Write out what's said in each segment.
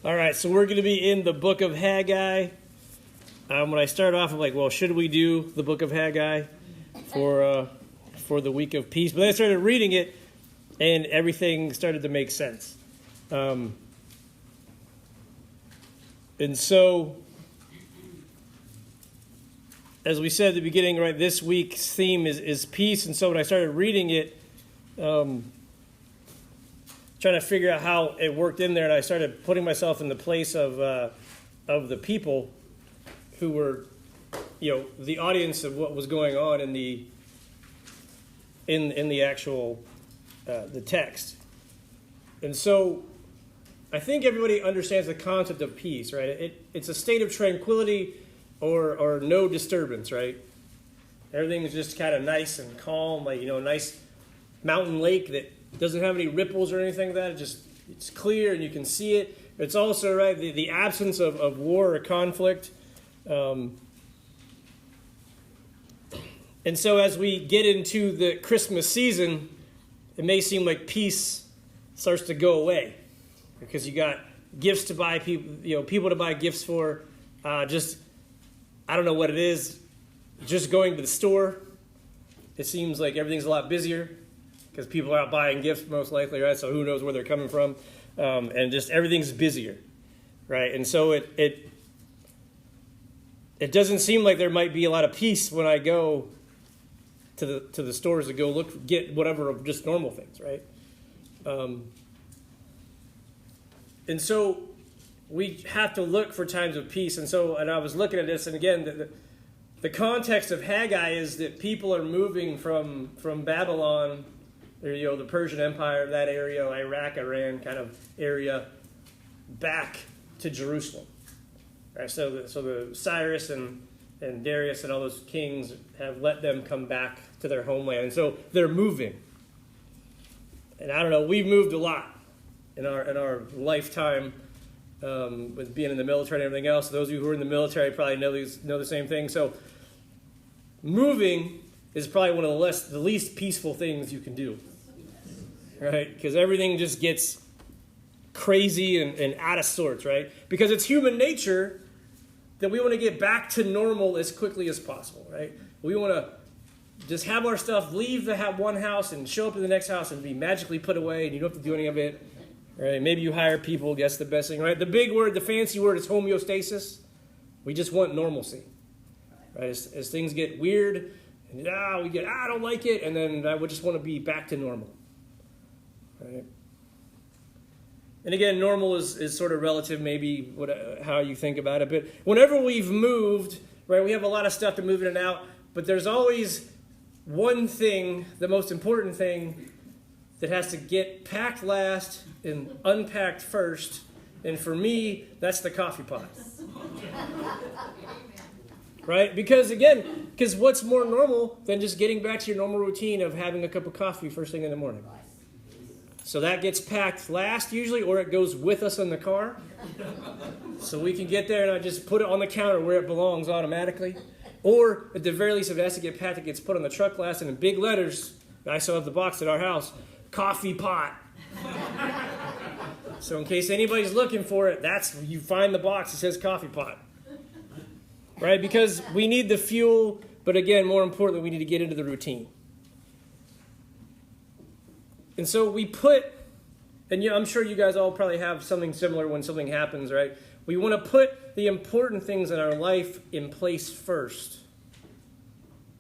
All right, so we're going to be in the book of Haggai. When I started off, I'm like, well, should we do the book of Haggai for the week of peace? But then I started reading it, and everything started to make sense. And so, as we said at the beginning, right, this week's theme is peace. And so when I started reading it, trying to figure out how it worked in there, and I started putting myself in the place of the people who were, the audience of what was going on in the actual the text. And so I think everybody understands the concept of peace, right? It's a state of tranquility or no disturbance, right? Everything's just kind of nice and calm, like, a nice mountain lake that doesn't have any ripples or anything like that. It's clear and you can see it. It's also, right, the absence of war or conflict. And so as we get into the Christmas season, it may seem like peace starts to go away because you got gifts to buy, people to buy gifts for. I don't know what it is. Just going to the store, it seems like everything's a lot busier because people are out buying gifts most likely, right? So who knows where they're coming from. And just everything's busier, right? And so it doesn't seem like there might be a lot of peace when I go to the stores to go get whatever of just normal things, right? And so we have to look for times of peace. And I was looking at this, and again, the context of Haggai is that people are moving from Babylon, the Persian Empire, that area, Iraq, Iran kind of area, back to Jerusalem. Right, so the Cyrus and Darius and all those kings have let them come back to their homeland. And so they're moving. And I don't know, we've moved a lot in our lifetime with being in the military and everything else. Those of you who are in the military probably know the same thing. So moving is probably one of the least peaceful things you can do. Right? Because everything just gets crazy and out of sorts, right? Because it's human nature that we want to get back to normal as quickly as possible, right? We want to just have our stuff, leave one house and show up in the next house and be magically put away, and you don't have to do any of it, right? Maybe you hire people, that's the best thing, right? The big word, the fancy word is homeostasis. We just want normalcy, right? As things get weird, and I don't like it, and then I would just want to be back to normal. Right. And again, normal is sort of relative, maybe how you think about it. But whenever we've moved, right, we have a lot of stuff to move in and out. But there's always one thing, the most important thing, that has to get packed last and unpacked first. And for me, that's the coffee pot. Right? Because what's more normal than just getting back to your normal routine of having a cup of coffee first thing in the morning? So that gets packed last usually, or it goes with us in the car. So we can get there and I just put it on the counter where it belongs automatically. Or at the very least, if it has to get packed, it gets put on the truck last, and in big letters, I still have the box at our house, coffee pot. So in case anybody's looking for it, you find the box that says coffee pot. Right? Because we need the fuel, but again, more importantly, we need to get into the routine. And so we I'm sure you guys all probably have something similar when something happens, right? We want to put the important things in our life in place first.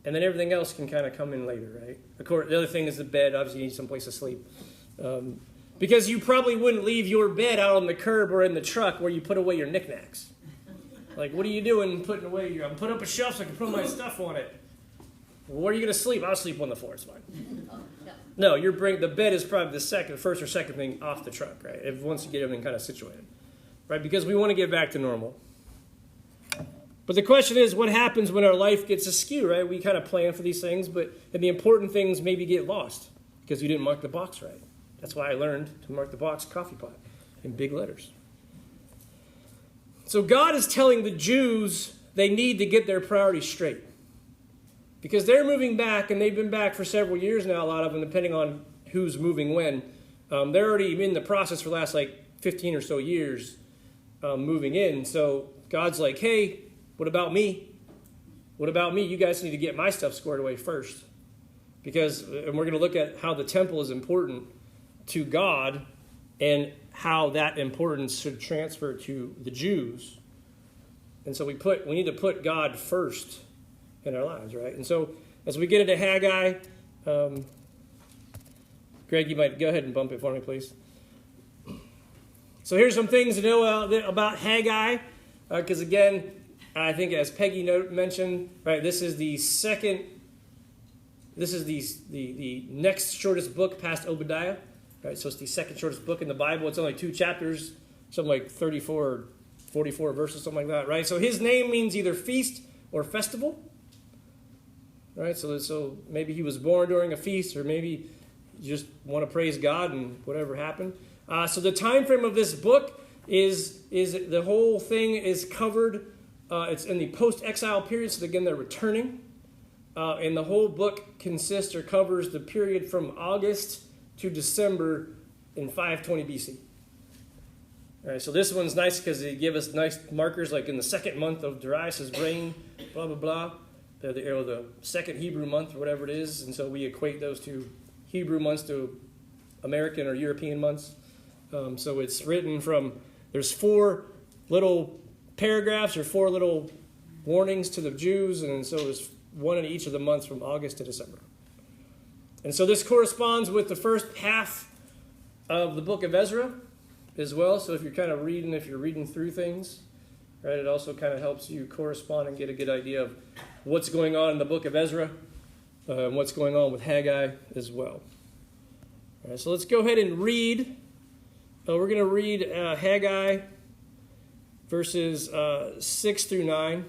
And then everything else can kind of come in later, right? Of course, the other thing is the bed. Obviously, you need someplace to sleep. Because you probably wouldn't leave your bed out on the curb or in the truck where you put away your knickknacks. Like, what are you doing putting away I'm putting up a shelf so I can put my stuff on it. Well, where are you going to sleep? I'll sleep on the floor. It's fine. No, the bed is probably the first or second thing off the truck, right? Once you get everything kind of situated, right? Because we want to get back to normal. But the question is, what happens when our life gets askew, right? We kind of plan for these things, and the important things maybe get lost because you didn't mark the box right. That's why I learned to mark the box coffee pot in big letters. So God is telling the Jews they need to get their priorities straight. Because they're moving back, and they've been back for several years now, a lot of them, depending on who's moving when. They're already in the process for the last 15 or so years moving in. So God's like, hey, what about me? What about me? You guys need to get my stuff squared away first. And we're going to look at how the temple is important to God and how that importance should transfer to the Jews. And so we need to put God first in our lives, right? And so as we get into Haggai, Greg, you might go ahead and bump it for me, please. So here's some things to know about Haggai, because again, I think as Peggy mentioned, right, this is the next shortest book past Obadiah, right? So it's the second shortest book in the Bible. It's only 2 chapters, something like 34 or 44 verses, something like that, right? So his name means either feast or festival, right? So maybe he was born during a feast, or maybe you just want to praise God and whatever happened. So the time frame of this book is the whole thing is covered. It's in the post-exile period, so again, they're returning. And the whole book consists or covers the period from August to December in 520 BC. All right, so this one's nice because they give us nice markers, like in the second month of Darius' reign, blah, blah, blah. The second Hebrew month or whatever it is. And so we equate those two Hebrew months to American or European months. So it's written there's 4 little paragraphs or 4 little warnings to the Jews, and so there's one in each of the months from August to December. And so this corresponds with the first half of the book of Ezra as well. So if you're reading through things, right, it also kind of helps you correspond and get a good idea of what's going on in the book of Ezra and what's going on with Haggai as well. All right, so let's go ahead and read. We're going to read Haggai verses 6 through 9.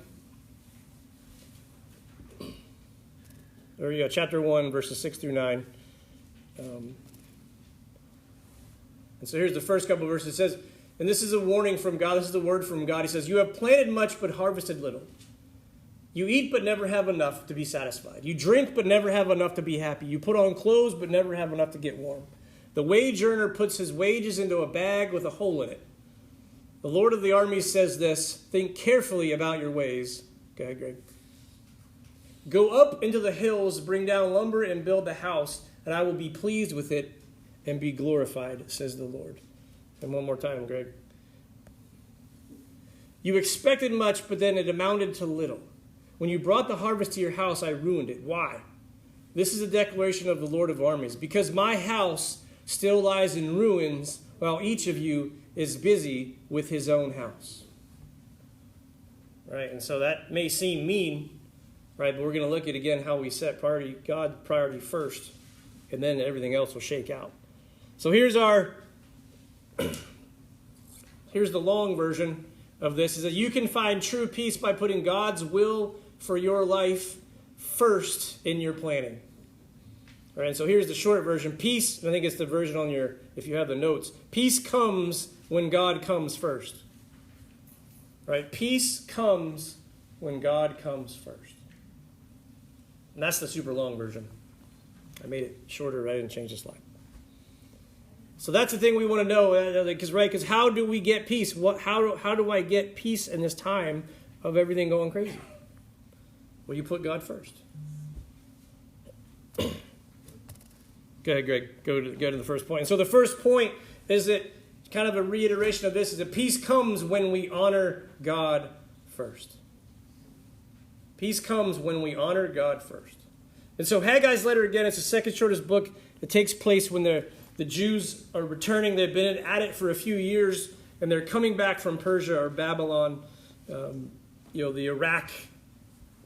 There you go, chapter 1, verses 6 through 9. And so here's the first couple of verses. It says, and this is a warning from God. This is the word from God. He says, you have planted much but harvested little. You eat but never have enough to be satisfied. You drink but never have enough to be happy. You put on clothes but never have enough to get warm. The wage earner puts his wages into a bag with a hole in it. The Lord of the armies says this, think carefully about your ways. Go ahead, Greg. Go up into the hills, bring down lumber, and build the house, and I will be pleased with it and be glorified, says the Lord. And one more time, Greg. You expected much, but then it amounted to little. When you brought the harvest to your house, I ruined it. Why? This is a declaration of the Lord of armies. Because my house still lies in ruins, while each of you is busy with his own house. Right, and so that may seem mean, right, but we're going to look at, again, how we set God priority first, and then everything else will shake out. So here's the long version of this, is that you can find true peace by putting God's will for your life first in your planning. All right, and so here's the short version. Peace, I think it's the version on if you have the notes. Peace comes when God comes first. Right? Peace comes when God comes first. And that's the super long version. I made it shorter. I didn't change the slide. So that's the thing we want to know. Because how do we get peace? How do I get peace in this time of everything going crazy? Well, you put God first. Go ahead, Greg. Go to the first point. And so the first point is that kind of a reiteration of this is that peace comes when we honor God first. Peace comes when we honor God first. And so Haggai's letter, again, it's the second shortest book. It takes place when the Jews are returning. They've been at it for a few years, and they're coming back from Persia or Babylon, the Iraq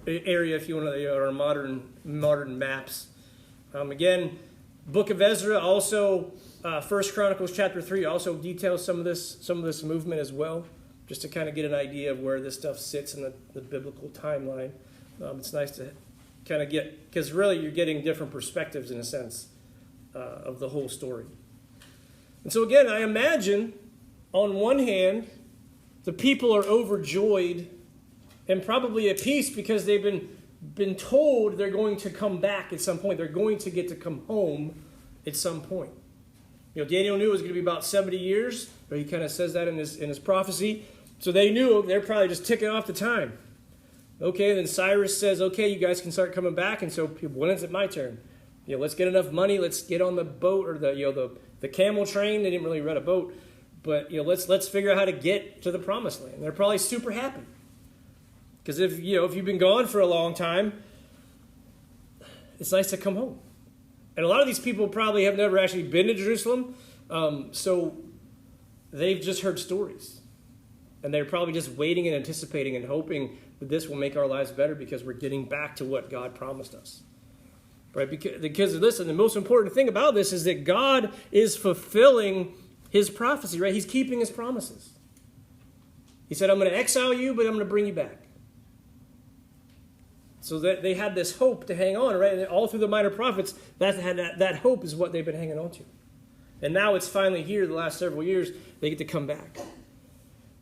area, if you want to, or modern maps. Again, Book of Ezra, also 1 Chronicles chapter 3 also details some of this movement as well, just to kind of get an idea of where this stuff sits in the biblical timeline. It's nice to kind of get, because really you're getting different perspectives in a sense of the whole story. And so again, I imagine on one hand, the people are overjoyed and probably at peace because they've been told they're going to come back at some point. They're going to get to come home at some point. Daniel knew it was going to be about 70 years, but he kind of says that in his prophecy. So they knew they're probably just ticking off the time. Okay, then Cyrus says, okay, you guys can start coming back. And so when is it my turn? Let's get enough money. Let's get on the boat or the camel train. They didn't really rent a boat. But let's figure out how to get to the promised land. They're probably super happy. Because if you've been gone for a long time, it's nice to come home. And a lot of these people probably have never actually been to Jerusalem. So they've just heard stories. And they're probably just waiting and anticipating and hoping that this will make our lives better because we're getting back to what God promised us. Right? Because listen, the most important thing about this is that God is fulfilling his prophecy, right? He's keeping his promises. He said, I'm going to exile you, but I'm going to bring you back. So that they had this hope to hang on, right? And all through the minor prophets, that hope is what they've been hanging on to. And now it's finally here, the last several years, they get to come back.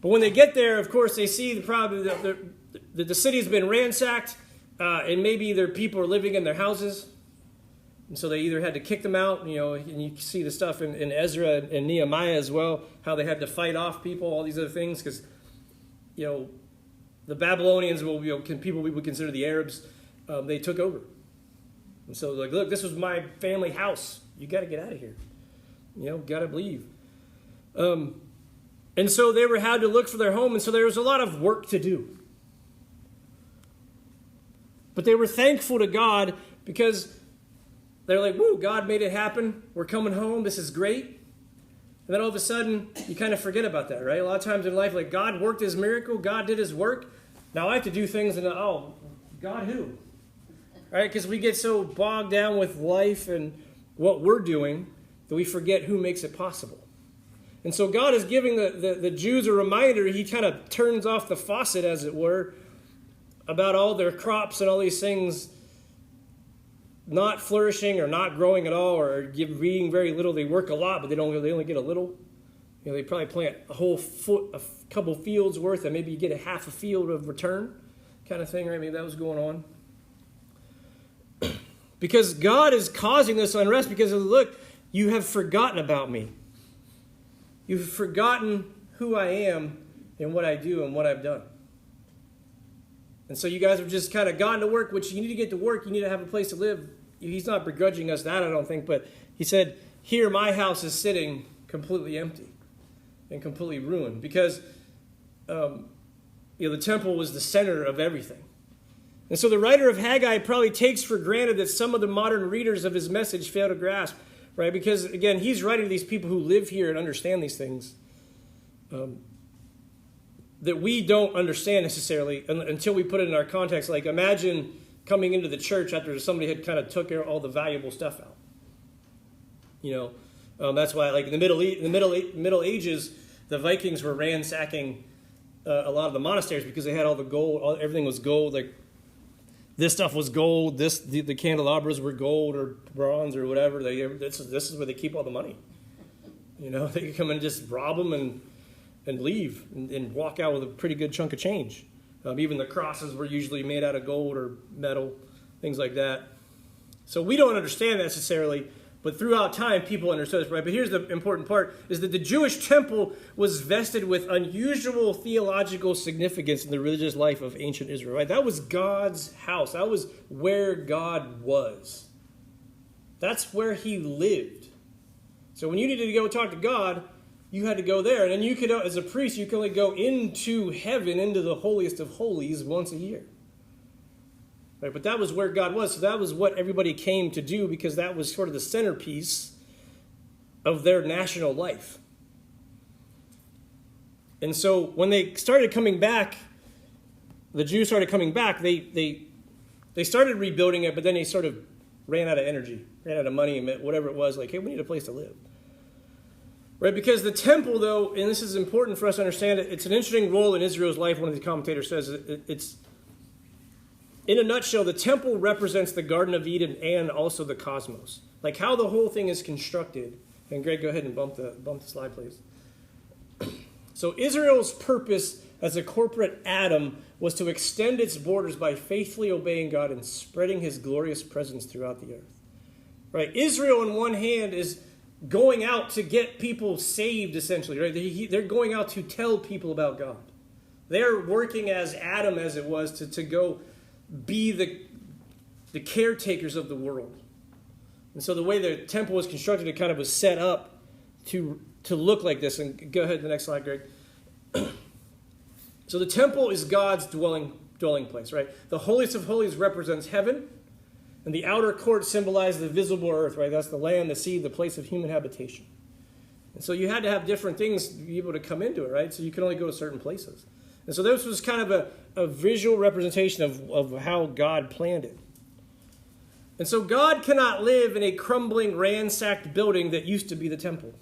But when they get there, of course, they see the city has been ransacked, and maybe their people are living in their houses. And so they either had to kick them out, and you see the stuff in Ezra and Nehemiah as well, how they had to fight off people, all these other things, because, the Babylonians, people we would consider the Arabs, they took over. And so like, look, this was my family house. You got to get out of here. Got to leave. And so they had to look for their home, and so there was a lot of work to do. But they were thankful to God because they're like, woo, God made it happen. We're coming home. This is great. And then all of a sudden, you kind of forget about that, right? A lot of times in life, like God worked his miracle. God did his work. Now I have to do things and, God who? Right? Because we get so bogged down with life and what we're doing that we forget who makes it possible. And so God is giving the Jews a reminder. He kind of turns off the faucet, as it were, about all their crops and all these things not flourishing or not growing at all or being very little. They work a lot, but they only get a little. They probably plant a couple fields worth, and maybe you get a half a field of return kind of thing, right? Maybe that was going on. Because God is causing this unrest because, look, you have forgotten about me. You've forgotten who I am and what I do and what I've done. And so you guys have just kind of gotten to work, which you need to get to work. You need to have a place to live. He's not begrudging us that, I don't think. But he said, here my house is sitting completely empty and completely ruined. Because the temple was the center of everything. And so the writer of Haggai probably takes for granted that some of the modern readers of his message fail to grasp. Right? Because, again, he's writing to these people who live here and understand these things that we don't understand necessarily until we put it in our context. Like, imagine coming into the church after somebody had kind of took all the valuable stuff out. That's why, like, in the Middle Ages, the Vikings were ransacking a lot of the monasteries because they had all the gold. Everything was gold. Like, this stuff was gold. The candelabras were gold or bronze or whatever. This is where they keep all the money. They could come and just rob them and leave and walk out with a pretty good chunk of change. Even the crosses were usually made out of gold or metal, things like that. So we don't understand necessarily, but throughout time people understood this, right? But here's the important part, is that the Jewish temple was vested with unusual theological significance in the religious life of ancient Israel, right? That was God's house. That was where God was. That's where he lived. So when you needed to go talk to God, you had to go there. And then you could, as a priest, you could only go into heaven, into the holiest of holies once a year. Right? But that was where God was. So that was what everybody came to do because that was sort of the centerpiece of their national life. And so when they started coming back, the Jews started coming back, they started rebuilding it, but then they sort of ran out of energy, ran out of money, and whatever it was, like, hey, we need a place to live. Right, because the temple, though, and this is important for us to understand, it's an interesting role in Israel's life. One of the commentators says it's, in a nutshell, the temple represents the Garden of Eden and also the cosmos. Like how the whole thing is constructed. And Greg, go ahead and bump the slide, please. So Israel's purpose as a corporate atom was to extend its borders by faithfully obeying God and spreading his glorious presence throughout the earth. Right, Israel, on one hand, is going out to get people saved, essentially. Right? They're going out to tell people about God. They're working as Adam, as it was, to go be the caretakers of the world. And so the way the temple was constructed, it kind of was set up to look like this. And go ahead to the next slide, Greg. So the temple is God's dwelling place, right? The holiest of holies represents heaven, and the outer court symbolizes the visible earth, right? That's the land, the sea, the place of human habitation. And so you had to have different things to be able to come into it, right? So you can only go to certain places. And so this was kind of a visual representation of how God planned it. And so God cannot live in a crumbling, ransacked building that used to be the temple.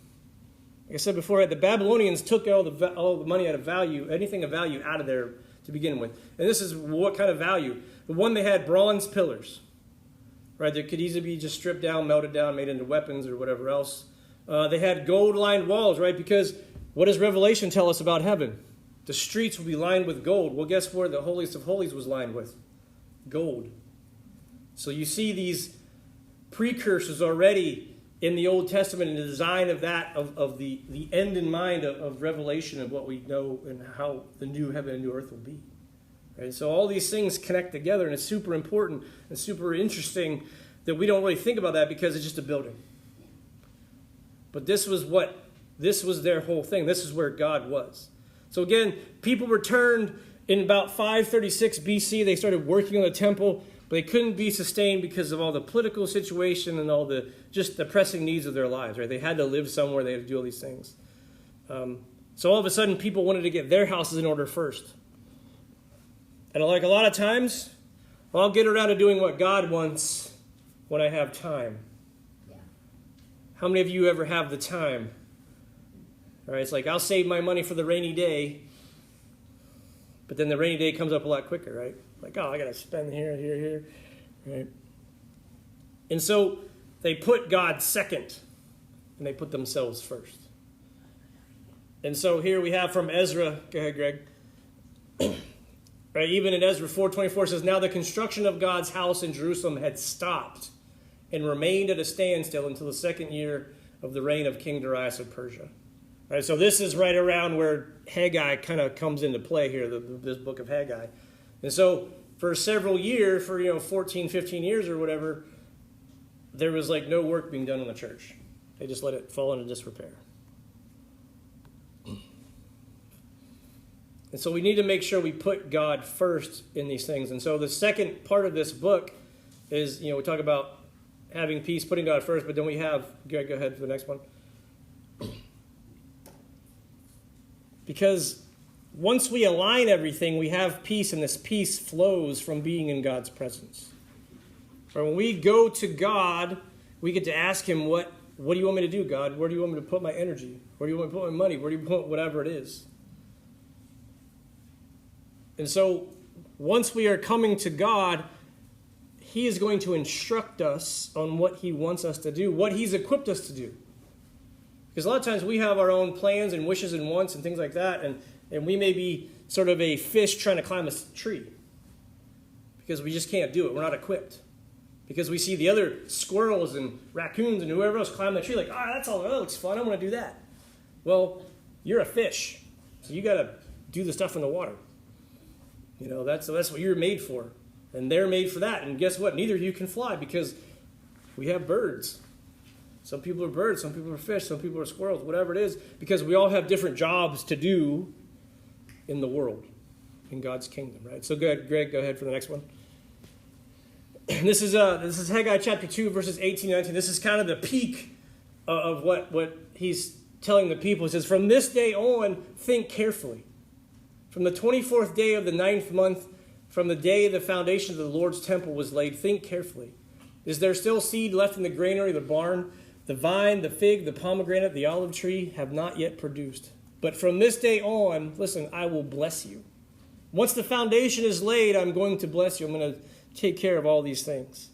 Like I said before, the Babylonians took all the money out of value, anything of value out of there to begin with. And this is what kind of value? The one, they had bronze pillars, right? That could easily be just stripped down, melted down, made into weapons or whatever else. They had gold-lined walls, right? Because what does Revelation tell us about heaven? The streets will be lined with gold. Well, guess where the holiest of holies was lined with? Gold. So you see these precursors already in the Old Testament and the design of that, of the end in mind of Revelation of what we know and how the new heaven and new earth will be. Right? So all these things connect together, and it's super important and super interesting that we don't really think about that because it's just a building. But this was their whole thing. This is where God was. So again, people returned in about 536 BC. They started working on the temple. But they couldn't be sustained because of all the political situation and all the pressing needs of their lives, right? They had to live somewhere. They had to do all these things. So all of a sudden, people wanted to get their houses in order first. And like a lot of times, I'll get around to doing what God wants when I have time. Yeah. How many of you ever have the time? All right, it's like, I'll save my money for the rainy day. But then the rainy day comes up a lot quicker, right? Like, oh, I got to spend here, right? And so they put God second, and they put themselves first. And so here we have from Ezra. Go ahead, Greg. Right, even in Ezra 4:24 says, now the construction of God's house in Jerusalem had stopped and remained at a standstill until the second year of the reign of King Darius of Persia. Right, so this is right around where Haggai kind of comes into play here, this book of Haggai. And so for several years, for 14, 15 years or whatever, there was like no work being done in the church. They just let it fall into disrepair. And so we need to make sure we put God first in these things. And so the second part of this book is, we talk about having peace, putting God first, but then we have, go ahead for the next one. Because once we align everything, we have peace, and this peace flows from being in God's presence. Or when we go to God, we get to ask him, what do you want me to do, God? Where do you want me to put my energy? Where do you want me to put my money? Where do you put whatever it is? And so once we are coming to God, he is going to instruct us on what he wants us to do, what he's equipped us to do. Because a lot of times we have our own plans and wishes and wants and things like that, and we may be sort of a fish trying to climb a tree because we just can't do it. We're not equipped. Because we see the other squirrels and raccoons and whoever else climb the tree like, that looks fun, I want to do that. Well, you're a fish, so you got to do the stuff in the water. That's what you're made for. And they're made for that. And guess what? Neither of you can fly because we have birds. Some people are birds, some people are fish, some people are squirrels, whatever it is, because we all have different jobs to do in the world, in God's kingdom, right? So good, Greg, go ahead for the next one. This is Haggai chapter 2, verses 18 and 19. This is kind of the peak of what he's telling the people. He says, from this day on, think carefully. From the 24th day of the 9th month, from the day the foundation of the Lord's temple was laid, think carefully. Is there still seed left in the granary, the barn? The vine, the fig, the pomegranate, the olive tree have not yet produced. But from this day on, listen, I will bless you. Once the foundation is laid, I'm going to bless you. I'm going to take care of all these things.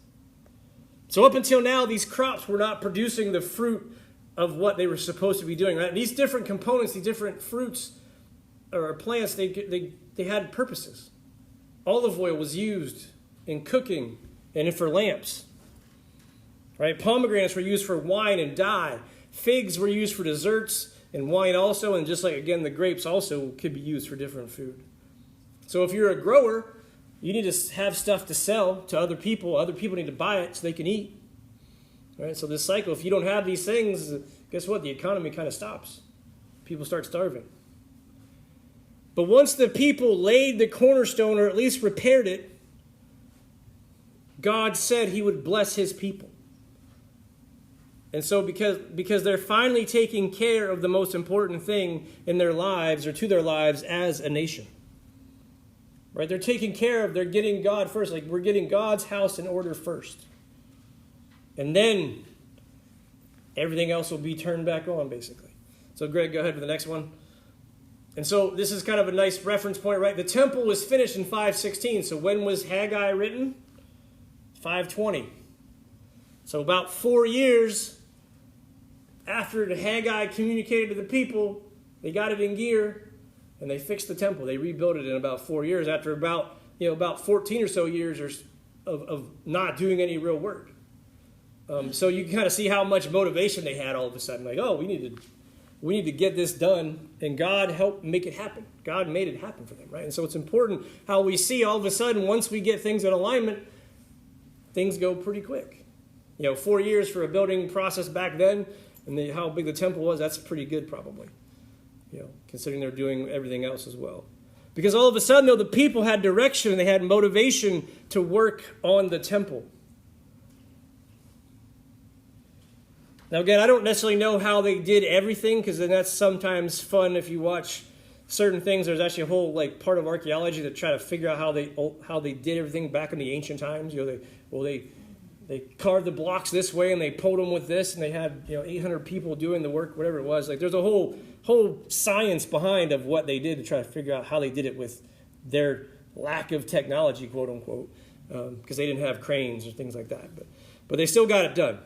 So up until now, these crops were not producing the fruit of what they were supposed to be doing. Right? These different components, these different fruits or plants, they had purposes. Olive oil was used in cooking and for lamps. Right? Pomegranates were used for wine and dye. Figs were used for desserts and wine also. And just like, again, the grapes also could be used for different food. So if you're a grower, you need to have stuff to sell to other people. Other people need to buy it so they can eat. Right? So this cycle, if you don't have these things, guess what? The economy kind of stops. People start starving. But once the people laid the cornerstone, or at least repaired it, God said he would bless his people. And so because they're finally taking care of the most important thing in their lives, or to their lives as a nation. Right? They're taking care of, they're getting God first. Like, we're getting God's house in order first. And then everything else will be turned back on, basically. So Greg, go ahead with the next one. And so this is kind of a nice reference point, right? The temple was finished in 516. So when was Haggai written? 520. So about 4 years after the Haggai communicated to the people, they got it in gear, and they fixed the temple. They rebuilt it in about 4 years after about 14 or so years of not doing any real work. So you can kind of see how much motivation they had all of a sudden. Like, oh, we need to get this done, and God helped make it happen. God made it happen for them, right? And so it's important how we see all of a sudden, once we get things in alignment, things go pretty quick. 4 years for a building process back then, and how big the temple was, that's pretty good probably, considering they're doing everything else as well. Because all of a sudden, though, the people had direction, and they had motivation to work on the temple. Now, again, I don't necessarily know how they did everything, because then that's sometimes fun if you watch certain things. There's actually a whole part of archaeology that try to figure out how they did everything back in the ancient times. They carved the blocks this way, and they pulled them with this, and they had 800 people doing the work, whatever it was. There's a whole science behind of what they did to try to figure out how they did it with their lack of technology, quote unquote, because they didn't have cranes or things like that. But they still got it done.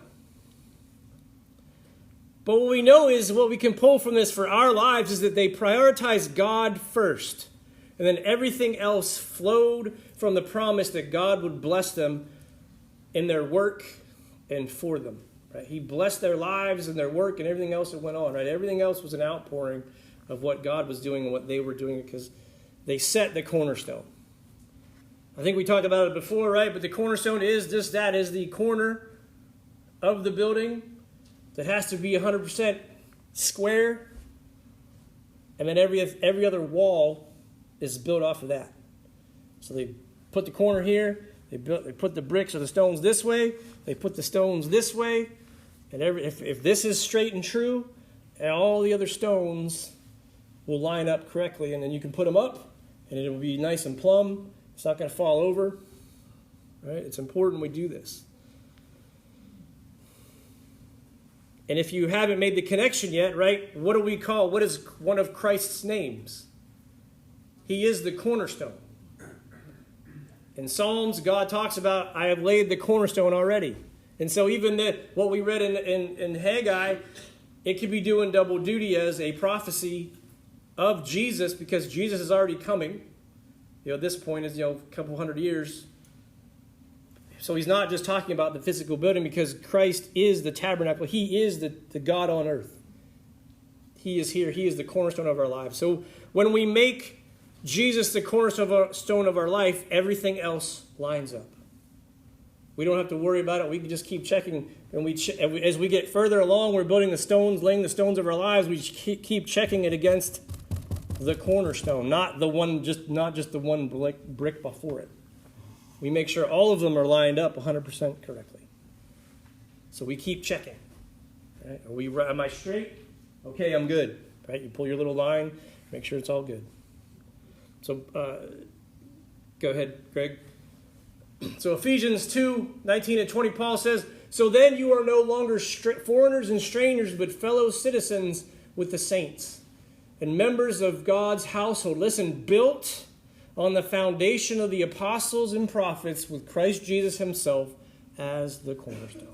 But what we know is, what we can pull from this for our lives is that they prioritized God first. And then everything else flowed from the promise that God would bless them in their work and for them. Right? He blessed their lives and their work and everything else that went on. Right? Everything else was an outpouring of what God was doing and what they were doing, because they set the cornerstone. I think we talked about it before, right? But the cornerstone is just that, is the corner of the building that has to be 100% square, and then every other wall is built off of that. So they put the corner here, they put the bricks or the stones this way, they put the stones this way, and if this is straight and true, and all the other stones will line up correctly, and then you can put them up, and it will be nice and plumb. It's not going to fall over. Right? It's important we do this. And if you haven't made the connection yet, right, what is one of Christ's names? He is the cornerstone. In Psalms, God talks about, I have laid the cornerstone already. And so even what we read in Haggai, it could be doing double duty as a prophecy of Jesus, because Jesus is already coming. At this point is, a couple hundred years. So he's not just talking about the physical building, because Christ is the tabernacle. He is the God on earth. He is here. He is the cornerstone of our lives. So when we make Jesus the cornerstone of our life, everything else lines up. We don't have to worry about it. We can just keep checking. And as we get further along, we're building the stones, laying the stones of our lives. We keep checking it against the cornerstone, not just the one brick before it. We make sure all of them are lined up 100% correctly. So we keep checking. Right? Am I straight? Okay, I'm good. Right? You pull your little line, make sure it's all good. So go ahead, Greg. So Ephesians 2:19 and 20, Paul says, so then you are no longer foreigners and strangers, but fellow citizens with the saints and members of God's household. Listen, built on the foundation of the apostles and prophets, with Christ Jesus himself as the cornerstone.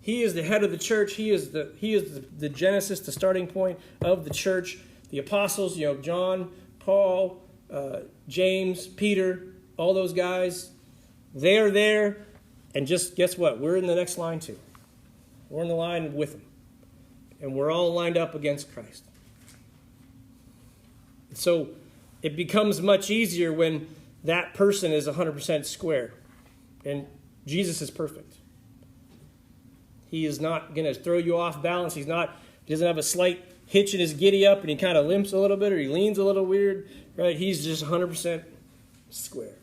He is the head of the church. He is the genesis, the starting point of the church. The apostles, John, Paul, James, Peter, all those guys, they are there. And just guess what? We're in the next line too. We're in the line with them. And we're all lined up against Christ. So it becomes much easier when that person is 100% square. And Jesus is perfect. He is not going to throw you off balance. He doesn't have a slight hitch in his giddy up and he kind of limps a little bit or he leans a little weird, right? He's just 100% square.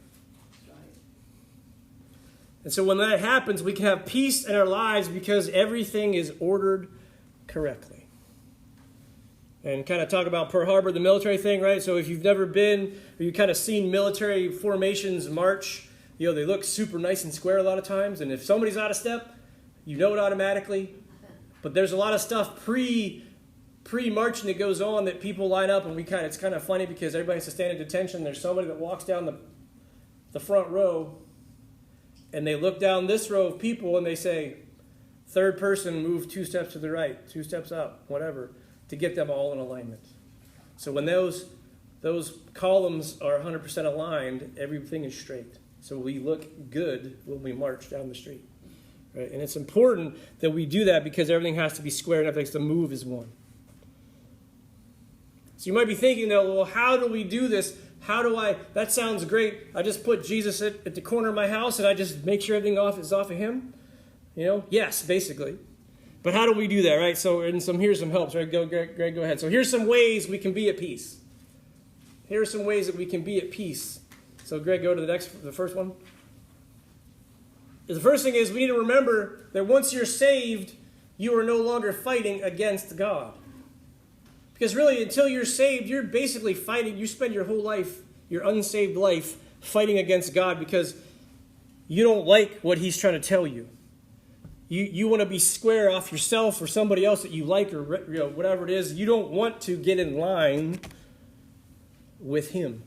And so when that happens, we can have peace in our lives because everything is ordered correctly. And kind of talk about Pearl Harbor, the military thing, right? So if you've never been, or you've kind of seen military formations march, they look super nice and square a lot of times. And if somebody's out of step, you know it automatically. But there's a lot of stuff pre-marching that goes on that people line up, and it's kind of funny because everybody has to stand in detention. There's somebody that walks down the front row, and they look down this row of people, and they say, third person, move 2 steps to the right, 2 steps up, whatever, to get them all in alignment. So when those columns are 100% aligned, everything is straight. So we look good when we march down the street. Right? And it's important that we do that because everything has to be square and everything has to move as one. So you might be thinking, though, well, how do we do this? That sounds great. I just put Jesus at the corner of my house and I just make sure everything is off of him? Yes, basically. But how do we do that, right? So, here's some helps, right? Greg, go ahead. So here's some ways we can be at peace. Here are some ways that we can be at peace. So Greg, go to the first one. The first thing is we need to remember that once you're saved, you are no longer fighting against God. Because really, until you're saved, you're basically fighting. You spend your whole life, your unsaved life, fighting against God because you don't like what he's trying to tell you. You want to be square off yourself or somebody else that you like or whatever it is. You don't want to get in line with him.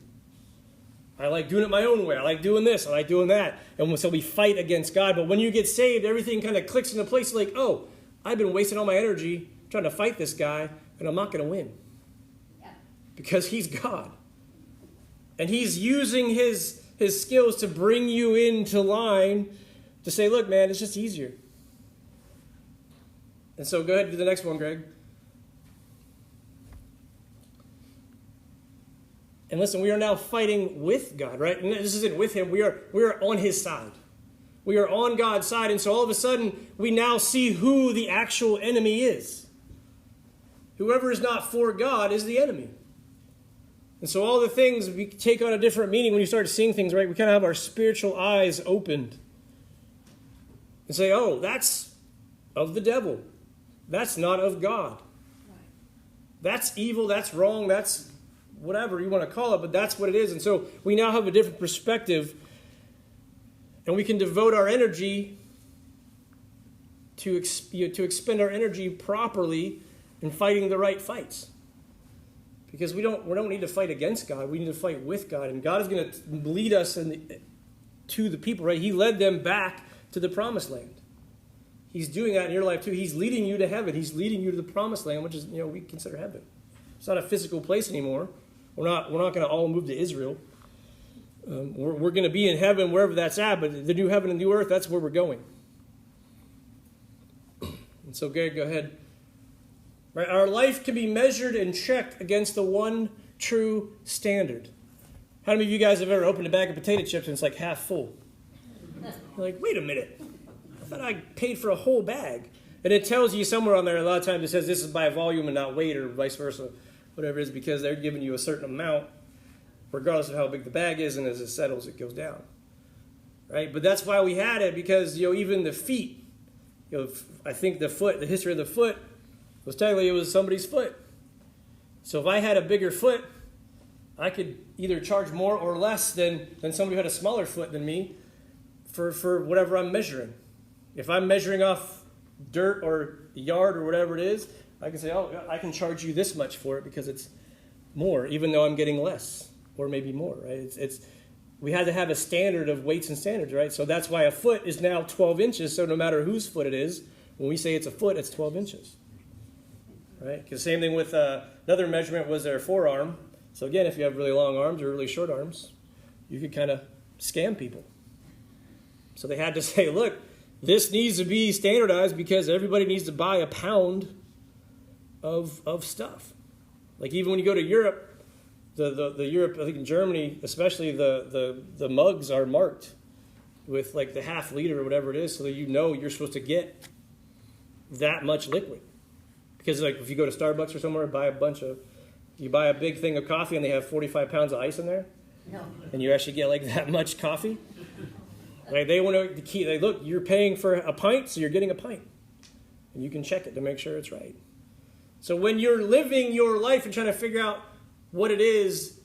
I like doing it my own way. I like doing this. I like doing that. And so we fight against God. But when you get saved, everything kind of clicks into place like, oh, I've been wasting all my energy trying to fight this guy, and I'm not going to win. Yeah. Because he's God. And he's using his skills to bring you into line to say, look, man, it's just easier. And so go ahead to the next one, Greg. And listen, we are now fighting with God, right? And this isn't with him. We are on his side. We are on God's side. And so all of a sudden, we now see who the actual enemy is. Whoever is not for God is the enemy. And so all the things we take on a different meaning when you start seeing things, right? We kind of have our spiritual eyes opened. And say, oh, that's of the devil. That's not of God. Right. That's evil, that's wrong, that's whatever you want to call it, but that's what it is. And so we now have a different perspective, and we can devote our energy to expend our energy properly in fighting the right fights. Because we don't need to fight against God, we need to fight with God. And God is going to lead us to the people, right? He led them back to the promised land. He's doing that in your life too. He's leading you to heaven. He's leading you to the promised land, which is, we consider heaven. It's not a physical place anymore. We're not going to all move to Israel. We're going to be in heaven wherever that's at, but the new heaven and new earth, that's where we're going. And so, Greg, go ahead. Right, our life can be measured and checked against the one true standard. How many of you guys have ever opened a bag of potato chips and it's like half full? You're like, wait a minute. I thought I paid for a whole bag. And it tells you somewhere on there, a lot of times it says this is by volume and not weight or vice versa, whatever it is, because they're giving you a certain amount regardless of how big the bag is, and as it settles, it goes down. Right? But that's why we had it, because, even the feet, I think the history of the foot was technically it was somebody's foot. So if I had a bigger foot, I could either charge more or less than somebody who had a smaller foot than me for whatever I'm measuring. If I'm measuring off dirt or yard or whatever it is, I can say, oh, I can charge you this much for it because it's more, even though I'm getting less or maybe more, right? We had to have a standard of weights and standards, right? So that's why a foot is now 12 inches, so no matter whose foot it is, when we say it's a foot, it's 12 inches, right? Because same thing with another measurement was their forearm. So again, if you have really long arms or really short arms, you could kind of scam people. So they had to say, look, this needs to be standardized because everybody needs to buy a pound of stuff. Like even when you go to Europe, The Europe, I think in Germany, especially the mugs are marked with like the half liter or whatever it is, so that you know you're supposed to get that much liquid. Because like if you go to Starbucks or somewhere, you buy a big thing of coffee and they have 45 pounds of ice in there, No. and you actually get like that much coffee. Like they want to keep. Look, you're paying for a pint, so you're getting a pint, and you can check it to make sure it's right. So when you're living your life and trying to figure out what it is,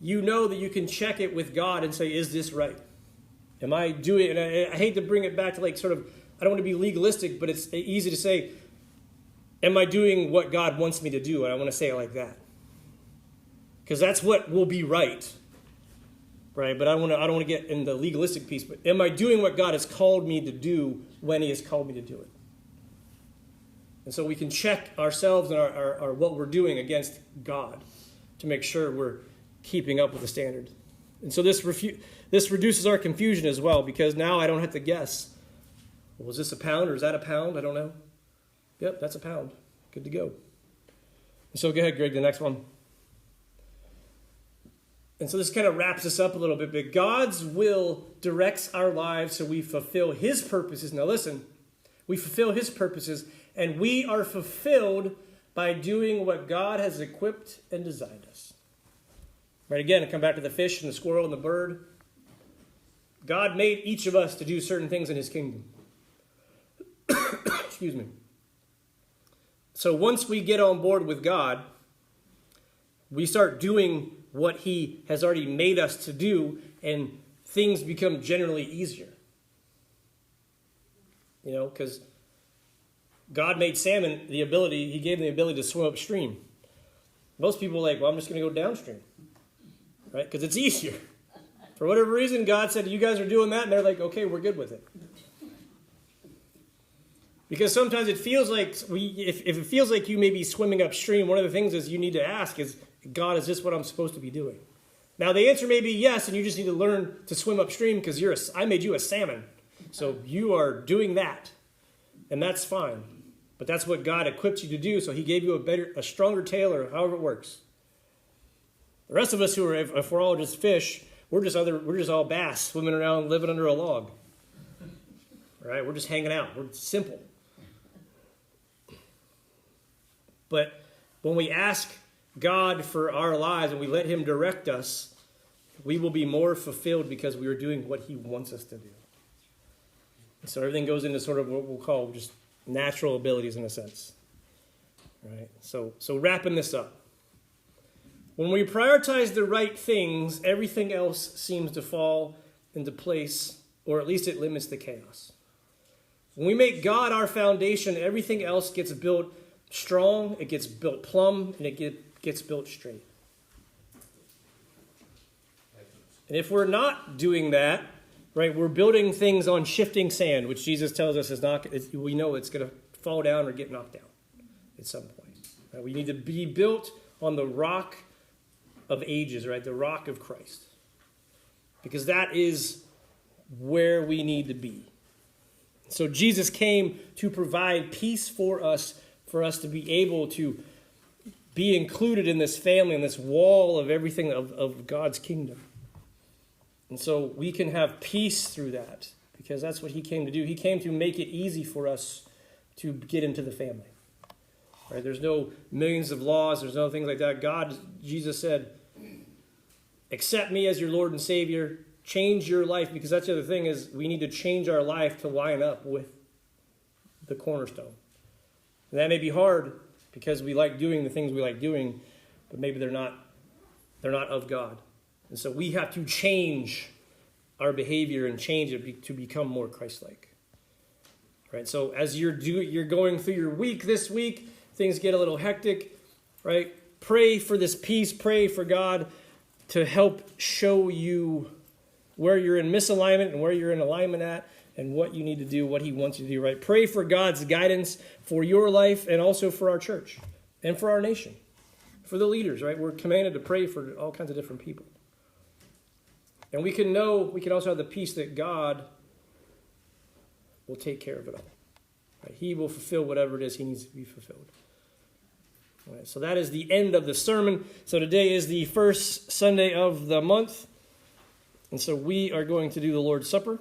you know that you can check it with God and say, is this right? Am I doing it? And I hate to bring it back to like sort of, I don't want to be legalistic, but it's easy to say, am I doing what God wants me to do? And I want to say it like that. Because that's what will be right. Right? But I don't want to get in the legalistic piece, but am I doing what God has called me to do when he has called me to do it? And so we can check ourselves and our what we're doing against God to make sure we're keeping up with the standard. And so this reduces our confusion as well, because now I don't have to guess. Well, is this a pound or is that a pound? I don't know. Yep, that's a pound. Good to go. And so go ahead, Greg, the next one. And so this kind of wraps us up a little bit, but God's will directs our lives so we fulfill his purposes. Now listen, we fulfill his purposes, and we are fulfilled by doing what God has equipped and designed us. Right, again, I come back to the fish and the squirrel and the bird. God made each of us to do certain things in his kingdom. Excuse me. So once we get on board with God, we start doing what he has already made us to do, and things become generally easier. You know, because God made salmon he gave them the ability to swim upstream. Most people are like, well, I'm just going to go downstream. Right? Because it's easier. For whatever reason, God said, you guys are doing that, and they're like, okay, we're good with it. Because sometimes it feels like, if it feels like you may be swimming upstream, one of the things is you need to ask is, God, is this what I'm supposed to be doing? Now, the answer may be yes, and you just need to learn to swim upstream because I made you a salmon. So you are doing that, and that's fine. But that's what God equipped you to do, so he gave you a stronger tail, or however it works. The rest of us who are, if we're all just fish, we're just all bass swimming around, living under a log. All right, we're just hanging out. We're simple. But when we ask God for our lives and we let him direct us, we will be more fulfilled because we are doing what he wants us to do. And so everything goes into sort of what we'll call just natural abilities in a sense. Right? So wrapping this up. When we prioritize the right things, everything else seems to fall into place, or at least it limits the chaos. When we make God our foundation, everything else gets built strong, it gets built plumb, and it gets built straight. And if we're not doing that, right, we're building things on shifting sand, which Jesus tells us we know it's going to fall down or get knocked down at some point. Right? We need to be built on the rock of ages, right, the rock of Christ. Because that is where we need to be. So Jesus came to provide peace for us to be able to be included in this family, in this wall of everything of God's kingdom. And so we can have peace through that, because that's what he came to do. He came to make it easy for us to get into the family. Right? There's no millions of laws. There's no things like that. Jesus said, accept me as your Lord and Savior. Change your life, because that's the other thing is we need to change our life to line up with the cornerstone. And that may be hard because we like doing the things we like doing, but maybe they're not of God. And so we have to change our behavior and change it to become more Christ-like. Right? So as you're going through your week this week, things get a little hectic, right? Pray for this peace. Pray for God to help show you where you're in misalignment and where you're in alignment at, and what you need to do, what he wants you to do, right? Pray for God's guidance for your life and also for our church and for our nation, for the leaders, right? We're commanded to pray for all kinds of different people. And we can also have the peace that God will take care of it all. Right? He will fulfill whatever it is he needs to be fulfilled. All right, so that is the end of the sermon. So today is the first Sunday of the month. And so we are going to do the Lord's Supper.